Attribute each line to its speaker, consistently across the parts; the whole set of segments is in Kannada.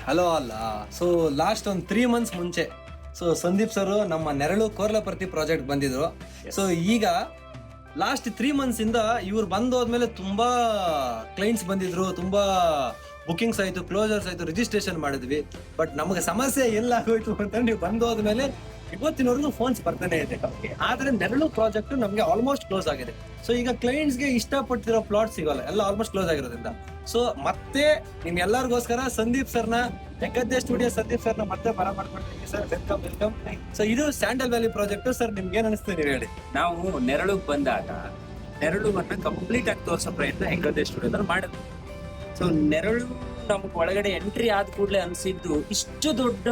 Speaker 1: ಹಲೋ ಅಲ್ಲ. ಸೊ ಲಾಸ್ಟ್ ಒಂದು 3 months ಮುಂಚೆ ಸಂದೀಪ್ ಸರ್ ನಮ್ಮ ನೆರಳು ಕೋರ್ಲಪರ್ತಿ ಪ್ರಾಜೆಕ್ಟ್ ಬಂದಿದ್ರು. ಸೊ ಈಗ ಲಾಸ್ಟ್ 3 months ಇಂದ ಇವ್ರು ಬಂದೋದ್ಮೇಲೆ ತುಂಬಾ ಕ್ಲೈಂಟ್ಸ್ ಬಂದಿದ್ರು, ತುಂಬಾ ಬುಕಿಂಗ್ಸ್ ಆಯ್ತು, ಕ್ಲೋಸರ್ಸ್ ಆಯ್ತು, ರಿಜಿಸ್ಟ್ರೇಷನ್ ಮಾಡಿದ್ವಿ. ಬಟ್ ನಮಗೆ ಸಮಸ್ಯೆ ಎಲ್ಲ ಆಗೋಯ್ತು ಅಂತ ನೀವು ಬಂದೋದ್ಮೇಲೆ ಇವತ್ತಿನವರೆಗೂ ಫೋನ್ಸ್ ಬರ್ತಾನೆ ಇದೆ. ಆದ್ರೆ ನೆರಳು ಪ್ರಾಜೆಕ್ಟ್ ನಮ್ಗೆ ಆಲ್ಮೋಸ್ಟ್ ಕ್ಲೋಸ್ ಆಗಿದೆ. ಸೊ ಈಗ ಕ್ಲೈಂಟ್ಸ್ಗೆ ಇಷ್ಟಪಟ್ಟಿರೋ ಪ್ಲಾಟ್ ಸಿಗೋಲ್ಲ, ಎಲ್ಲ ಆಲ್ಮೋಸ್ಟ್ ಕ್ಲೋಸ್ ಆಗಿರೋದ್ರಿಂದ. ಸೊ ಮತ್ತೆ ನಿಮ್ ಎಲ್ಲರಿಗೋಸ್ಕರ ಸಂದೀಪ್ ಸರ್ನ, ಹೆಗ್ಗದ್ದೆ ಸ್ಟುಡಿಯೋ ಸಂದೀಪ್ ಸರ್ನ ಮತ್ತೆ ಮಾಡ್ಕೊಡ್ತೀನಿ ಸರ್. Welcome welcome. ಸೊ ಇದು ಸ್ಯಾಂಡಲ್ ವ್ಯಾಲಿ ಪ್ರಾಜೆಕ್ಟ್ ಸರ್. ನಿಮ್ಗೆ ಏನ್ ಅನಿಸ್ತು ನೀವು ಹೇಳಿ.
Speaker 2: ನಾವು ನೆರಳುಗ್ ಬಂದಾಗ ನೆರಳುವನ್ನ ಕಂಪ್ಲೀಟ್ ಆಗಿ ತೋರಿಸೋ ಪ್ರಯತ್ನ ಹೆಗ್ಗದ್ದೆ ಸ್ಟುಡಿಯೋದಲ್ಲಿ ಮಾಡಿದ್ವಿ. ಸೊ ನೆರಳು ನಮ್ಗೆ ಒಳಗಡೆ ಎಂಟ್ರಿ ಆದ ಕೂಡಲೇ ಅನ್ಸಿದ್ದು ಇಷ್ಟು ದೊಡ್ಡ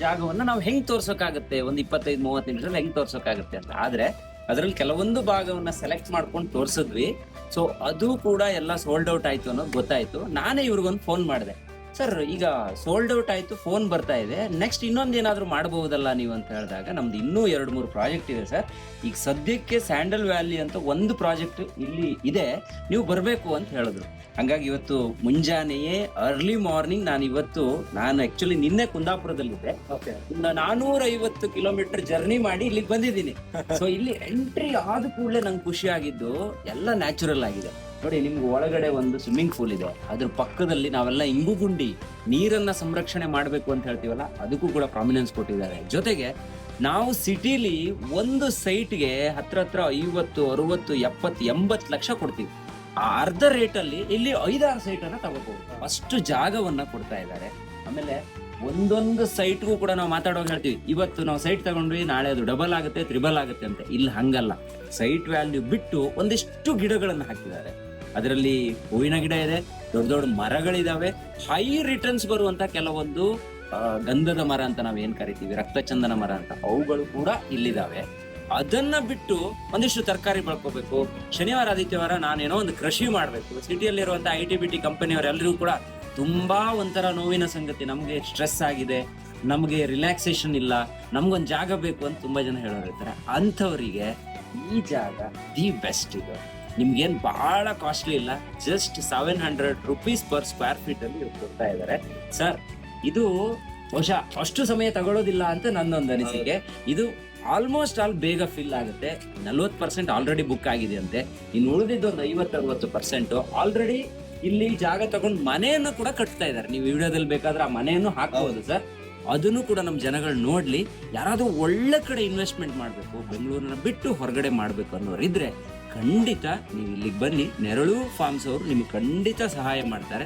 Speaker 2: ಜಾಗವನ್ನ ನಾವು ಹೆಂಗ್ ತೋರ್ಸೋಕಾಗತ್ತೆ, ಒಂದು 25-30 ನಿಮಿಷದಲ್ಲಿ ಹೆಂಗ್ ತೋರ್ಸೋಕಾಗತ್ತೆ ಅಂತ. ಆದ್ರೆ ಅದ್ರಲ್ಲಿ ಕೆಲವೊಂದು ಭಾಗವನ್ನ ಸೆಲೆಕ್ಟ್ ಮಾಡ್ಕೊಂಡು ತೋರ್ಸಿದ್ವಿ. ಸೊ ಅದು ಕೂಡ ಎಲ್ಲ ಸೋಲ್ಡ್ ಔಟ್ ಆಯ್ತು ಅನ್ನೋದು ಗೊತ್ತಾಯ್ತು. ನಾನೇ ಇವ್ರಿಗೊಂದು ಫೋನ್ ಮಾಡಿದೆ, ಸರ್ ಈಗ ಸೋಲ್ಡ್ ಔಟ್ ಆಯ್ತು, ಫೋನ್ ಬರ್ತಾ ಇದೆ, ನೆಕ್ಸ್ಟ್ ಇನ್ನೊಂದು ಏನಾದ್ರು ಮಾಡಬಹುದಲ್ಲ ನೀವು ಅಂತ ಹೇಳಿದಾಗ, ನಮ್ದು ಇನ್ನೂ 2-3 ಪ್ರಾಜೆಕ್ಟ್ ಇದೆ ಸರ್. ಈಗ ಸದ್ಯಕ್ಕೆ ಸ್ಯಾಂಡಲ್ ವ್ಯಾಲಿ ಅಂತ ಒಂದು ಪ್ರಾಜೆಕ್ಟ್ ಇಲ್ಲಿ ಇದೆ, ನೀವು ಬರಬೇಕು ಅಂತ ಹೇಳಿದ್ರು. ಹಂಗಾಗಿ ಇವತ್ತು ಮುಂಜಾನೆಯೇ ಅರ್ಲಿ ಮಾರ್ನಿಂಗ್ ನಾನು ಆಕ್ಚುಲಿ ನಿನ್ನೆ ಕುಂದಾಪುರದಲ್ಲಿದ್ದೆ, 450 ಕಿಲೋಮೀಟರ್ ಜರ್ನಿ ಮಾಡಿ ಇಲ್ಲಿಗೆ ಬಂದಿದ್ದೀನಿ. ಸೊ ಇಲ್ಲಿ ಎಂಟ್ರಿ ಆದ ಕೂಡಲೇ ನಂಗೆ ಖುಷಿ ಆಗಿದ್ದು ಎಲ್ಲ ನ್ಯಾಚುರಲ್ ಆಗಿದೆ. ನೋಡಿ, ನಿಮ್ಗೆ ಒಳಗಡೆ ಒಂದು ಸ್ವಿಮ್ಮಿಂಗ್ ಪೂಲ್ ಇದೆ, ಅದ್ರ ಪಕ್ಕದಲ್ಲಿ ನಾವೆಲ್ಲ ಇಂಗುಗುಂಡಿ ನೀರನ್ನ ಸಂರಕ್ಷಣೆ ಮಾಡ್ಬೇಕು ಅಂತ ಹೇಳ್ತೀವಲ್ಲ, ಅದಕ್ಕೂ ಕೂಡ ಪ್ರಾಮಿನೆನ್ಸ್ ಕೊಟ್ಟಿದ್ದಾರೆ. ಜೊತೆಗೆ ನಾವು ಸಿಟಿಲಿ ಒಂದು ಸೈಟ್ಗೆ ಹತ್ರ 50, 60, 70, 80 ಲಕ್ಷ ಕೊಡ್ತೀವಿ. ಆ ಅರ್ಧ ರೇಟಲ್ಲಿ ಇಲ್ಲಿ 5-6 ಸೈಟ್ ಅನ್ನ ತಗೋಬಹುದು, ಅಷ್ಟು ಜಾಗವನ್ನ ಕೊಡ್ತಾ ಇದ್ದಾರೆ. ಆಮೇಲೆ ಒಂದೊಂದು ಸೈಟ್ಗೂ ಕೂಡ ನಾವು ಮಾತಾಡುವಾಗ ಹೇಳ್ತೀವಿ, ಇವತ್ತು ನಾವು ಸೈಟ್ ತಗೊಂಡ್ವಿ, ನಾಳೆ ಅದು ಡಬಲ್ ಆಗುತ್ತೆ, ತ್ರಿಬಲ್ ಆಗುತ್ತೆ ಅಂತ. ಇಲ್ಲಿ ಹಂಗಲ್ಲ, ಸೈಟ್ ವ್ಯಾಲ್ಯೂ ಬಿಟ್ಟು ಒಂದಿಷ್ಟು ಗಿಡಗಳನ್ನ ಹಾಕಿದ್ದಾರೆ. ಅದರಲ್ಲಿ ಹೂವಿನ ಗಿಡ ಇದೆ, ದೊಡ್ಡ ದೊಡ್ಡ ಮರಗಳಿದಾವೆ, ಹೈ ರಿಟರ್ನ್ಸ್ ಬರುವಂತ ಕೆಲವೊಂದು ಗಂಧದ ಮರ ಅಂತ ನಾವ್ ಏನ್ ಕರಿತೀವಿ, ರಕ್ತಚಂದನ ಮರ ಅಂತ, ಅವುಗಳು ಕೂಡ ಇಲ್ಲಿದಾವೆ. ಅದನ್ನ ಬಿಟ್ಟು ಒಂದಿಷ್ಟು ತರಕಾರಿ ಬೆಳ್ಕೋಬೇಕು, ಶನಿವಾರ ಆದಿತ್ಯವಾರ ನಾನೇನೋ ಒಂದು ಕೃಷಿ ಮಾಡ್ಬೇಕು. ಸಿಟಿಯಲ್ಲಿರುವಂತ IT-BT ಕಂಪನಿಯವರೆಲ್ಲರಿಗೂ ಕೂಡ ತುಂಬಾ ಒಂಥರ ನೋವಿನ ಸಂಗತಿ, ನಮ್ಗೆ ಸ್ಟ್ರೆಸ್ ಆಗಿದೆ, ನಮ್ಗೆ ರಿಲ್ಯಾಕ್ಸೇಷನ್ ಇಲ್ಲ, ನಮ್ಗೊಂದು ಜಾಗ ಬೇಕು ಅಂತ ತುಂಬಾ ಜನ ಹೇಳೋರು ಇರ್ತಾರೆ. ಅಂಥವರಿಗೆ ಈ ಜಾಗ ದಿ ಬೆಸ್ಟ್ ಇದೆ. ನಿಮ್ಗೇನ್ ಬಹಳ ಕಾಸ್ಟ್ಲಿ ಇಲ್ಲ, just 700 rupees per square feet ಅಲ್ಲಿ ಇವ್ರು ಕೊಡ್ತಾ ಇದ್ದಾರೆ. ಸರ್, ಇದು ಬಹುಶಃ ಅಷ್ಟು ಸಮಯ ತಗೊಳ್ಳೋದಿಲ್ಲ ಅಂತ ನನ್ನೊಂದು ಅನಿಸಿಕೆ. ಇದು ಆಲ್ಮೋಸ್ಟ್ ಆಲ್ ಬೇಗ ಫಿಲ್ ಆಗುತ್ತೆ. 40% ಆಲ್ರೆಡಿ ಬುಕ್ ಆಗಿದೆ ಅಂತೆ, ಇನ್ನು ಉಳಿದಿದ್ದು ಒಂದು 50-60% ಆಲ್ರೆಡಿ ಇಲ್ಲಿ ಜಾಗ ತಗೊಂಡು ಮನೆಯನ್ನು ಕೂಡ ಕಟ್ತಾ ಇದ್ದಾರೆ. ನೀವು ವಿಡಿಯೋದಲ್ಲಿ ಬೇಕಾದ್ರೆ ಆ ಮನೆಯನ್ನು ಹಾಕಬಹುದು ಸರ್. ಅದನ್ನು ಕೂಡ ನಮ್ಮ ಜನಗಳು ನೋಡ್ಲಿ. ಯಾರಾದ್ರೂ ಒಳ್ಳೆ ಕಡೆ ಇನ್ವೆಸ್ಟ್ಮೆಂಟ್ ಮಾಡಬೇಕು, ಬೆಂಗಳೂರನ್ನ ಬಿಟ್ಟು ಹೊರಗಡೆ ಮಾಡ್ಬೇಕು ಅನ್ನೋರಿದ್ರೆ ಖಂಡಿತ ನೀವು ಇಲ್ಲಿಗೆ ಬನ್ನಿ. ನೆರಳು ಫಾರ್ಮ್ಸ್ ಅವರು ನಿಮ್ಗೆ ಖಂಡಿತ ಸಹಾಯ ಮಾಡ್ತಾರೆ.